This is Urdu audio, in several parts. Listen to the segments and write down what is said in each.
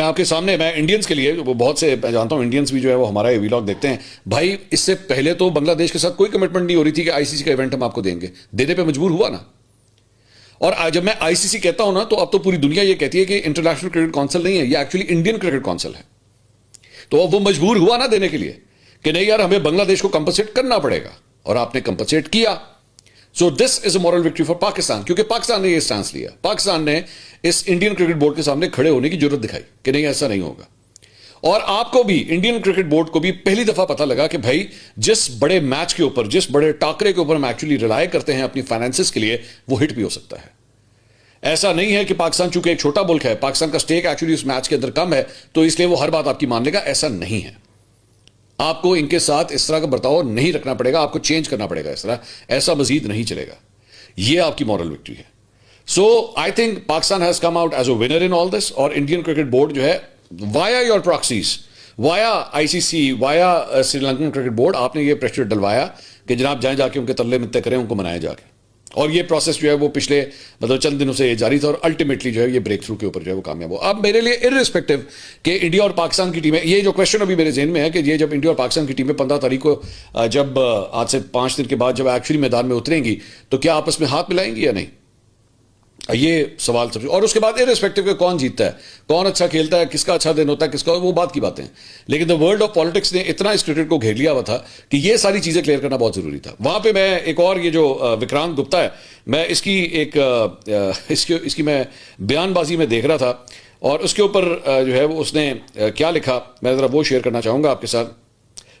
میں آپ کے سامنے میں انڈینز کے لیے وہ بہت سے میں جانتا ہوں انڈینز بھی جو ہے وہ ہمارا ویلاگ دیکھتے ہیں بھائی. اس سے پہلے تو بنگلہ دیش کے ساتھ کوئی کمٹمنٹ نہیں ہو رہی تھی کہ آئی سی سی کا ایونٹ ہم آپ کو دیں گے, دینے پہ مجبور ہوا نا. اور جب میں آئی سی سی کہتا ہوں نا تو اب تو پوری دنیا یہ کہتی ہے کہ انٹرنیشنل کرکٹ کونسل نہیں ہے, یہ ایکچولی انڈین کرکٹ کونسل ہے. تو اب وہ مجبور ہوا نا دینے کے لیے کہ نہیں یار ہمیں بنگلہ دیش کو کمپنسیٹ کرنا پڑے گا, اور آپ نے کمپنسیٹ کیا. So this is a moral victory for Pakistan, کیونکہ پاکستان نے یہ اسٹانس لیا, پاکستان نے اس انڈین کرکٹ بورڈ کے سامنے کھڑے ہونے کی ضرورت دکھائی کہ نہیں ایسا نہیں ہوگا. اور آپ کو بھی انڈین کرکٹ بورڈ کو بھی پہلی دفعہ پتا لگا کہ بھائی جس بڑے میچ کے اوپر, جس بڑے ٹاکرے کے اوپر ہم ایکچولی ریلائی کرتے ہیں اپنی فائنینسز کے لیے, وہ ہٹ بھی ہو سکتا ہے. ایسا نہیں ہے کہ پاکستان چونکہ ایک چھوٹا ملک ہے, پاکستان کا سٹیک ایکچولی اس میچ کے اندر کم ہے تو اس لیے وہ ہر بات آپ کی مان لے گا, ایسا نہیں ہے. آپ کو ان کے ساتھ اس طرح کا برتاؤ نہیں رکھنا پڑے گا, آپ کو چینج کرنا پڑے گا اس طرح, ایسا مزید نہیں چلے گا. یہ آپ کی مورل وکٹری ہے. So I think Pakistan has come out as a winner in all this, اور انڈین کرکٹ بورڈ جو ہے via your proxies, via I C C, via Sri Lankan cricket board, آپ نے یہ پریشر ڈلوایا کہ جناب جائیں جا کے ان کے تلے متے کریں, ان کو منائے جا کے. اور یہ پروسیس جو ہے وہ پچھلے چند دنوں سے یہ جاری تھا, اور الٹیمیٹلی جو ہے یہ بریک تھرو کے اوپر جو ہے وہ کامیاب ہو. اب میرے لیے ارریسپیکٹو کہ انڈیا اور پاکستان کی ٹیمیں, یہ جو کوشچن ابھی میرے ذہن میں ہے کہ یہ جب انڈیا اور پاکستان کی ٹیمیں 15 تاریخ کو جب آج سے 5 دن کے بعد جب ایکچولی میدان میں اتریں گی تو کیا آپس میں ہاتھ ملائیں گی یا نہیں, یہ سوال سب. اور اس کے بعد ارریسپیکٹو کہ کون جیتتا ہے, کون اچھا کھیلتا ہے, کس کا اچھا دن ہوتا ہے, کس کا, وہ بات کی باتیں ہیں. لیکن دا ورلڈ آف پالیٹکس نے اتنا اس کرکٹ کو گھیر لیا ہوا تھا کہ یہ ساری چیزیں کلیئر کرنا بہت ضروری تھا. وہاں پہ میں ایک اور یہ جو وکرانت گپتا ہے, میں اس کی ایک اس کی میں بیان بازی میں دیکھ رہا تھا, اور اس کے اوپر جو ہے وہ اس نے کیا لکھا, میں ذرا وہ شیئر کرنا چاہوں گا آپ کے ساتھ.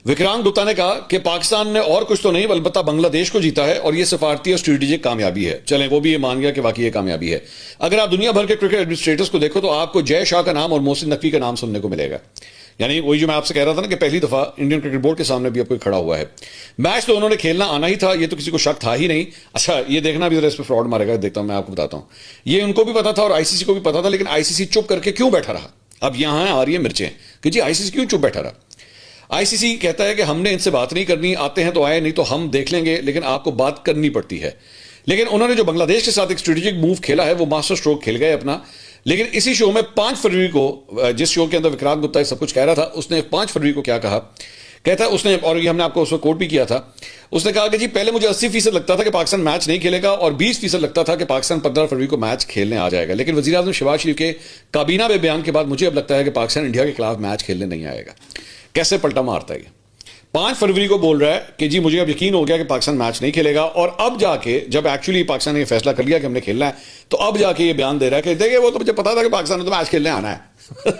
وکرانت گپتا نے کہا کہ پاکستان نے اور کچھ تو نہیں البتہ بنگلہ دیش کو جیتا ہے, اور یہ سفارتی اور اسٹریٹجک کامیابی ہے. چلیں وہ بھی یہ مان گیا کہ واقعی یہ کامیابی ہے. اگر آپ دنیا بھر کے کرکٹ ایڈمنسٹریٹرز کو دیکھو تو آپ کو جے شاہ کا نام اور محسن نقوی کا نام سننے کو ملے گا. یعنی وہی جو میں آپ سے کہہ رہا تھا نا کہ پہلی دفعہ انڈین کرکٹ بورڈ کے سامنے بھی اب کوئی کھڑا ہوا ہے. میچ تو انہوں نے کھیلنا آنا ہی تھا, یہ تو کسی کو شک تھا ہی نہیں. اچھا یہ دیکھنا بھی ذرا اس پہ فراڈ مارے گا, دیکھتا ہوں میں آپ کو بتاتا ہوں. یہ ان کو بھی پتا تھا اور آئی سی سی کو بھی پتا تھا, لیکن آئی سی سی چپ کر کے کیوں بیٹھا رہا. اب یہاں آ رہی ہے مرچیں کہ جی آئی سی سی کیوں چپ بیٹھا رہا. آئی سی سی کہتا ہے کہ ہم نے ان سے بات نہیں کرنی, آتے ہیں تو آئے, نہیں تو ہم دیکھ لیں گے, لیکن آپ کو بات کرنی پڑتی ہے. لیکن انہوں نے جو بنگلہ دیش کے ساتھ ایک اسٹریٹجک موو کھیلا ہے وہ ماسٹر اسٹروک کھیل گئے اپنا. لیکن اسی شو میں 5 فروری کو, جس شو کے اندر وکرانت گپتا سب کچھ کہہ رہا تھا, اس نے 5 فروری کو کیا کہا, کہتا ہے اس نے, اور یہ ہم نے آپ کو اس وقت کوٹ بھی کیا تھا, اس نے کہا کہ جی پہلے مجھے 80% لگتا تھا کہ پاکستان میچ نہیں کھیلے گا, اور 20% لگتا تھا کہ پاکستان 15 فروری کو میچ کھیلنے آ جائے گا. لیکن وزیر اعظم شہباز شریف کے کابینہ میں بیان کے بعد مجھے اب لگتا ہے کہ پاکستان انڈیا کے خلاف میچ کھیلنے نہیں آئے گا. کیسے پلٹا مارتا ہے یہ. 5 فروری کو بول رہا ہے کہ جی مجھے اب یقین ہو گیا کہ پاکستان میچ نہیں کھیلے گا, اور اب جا کے جب ایکچولی پاکستان نے یہ فیصلہ کر لیا کہ ہم نے کھیلنا ہے, تو اب جا کے یہ بیان دے رہا ہے کہ دیکھیں وہ تو مجھے پتا تھا کہ پاکستان نے تو میچ کھیلنے آنا ہے.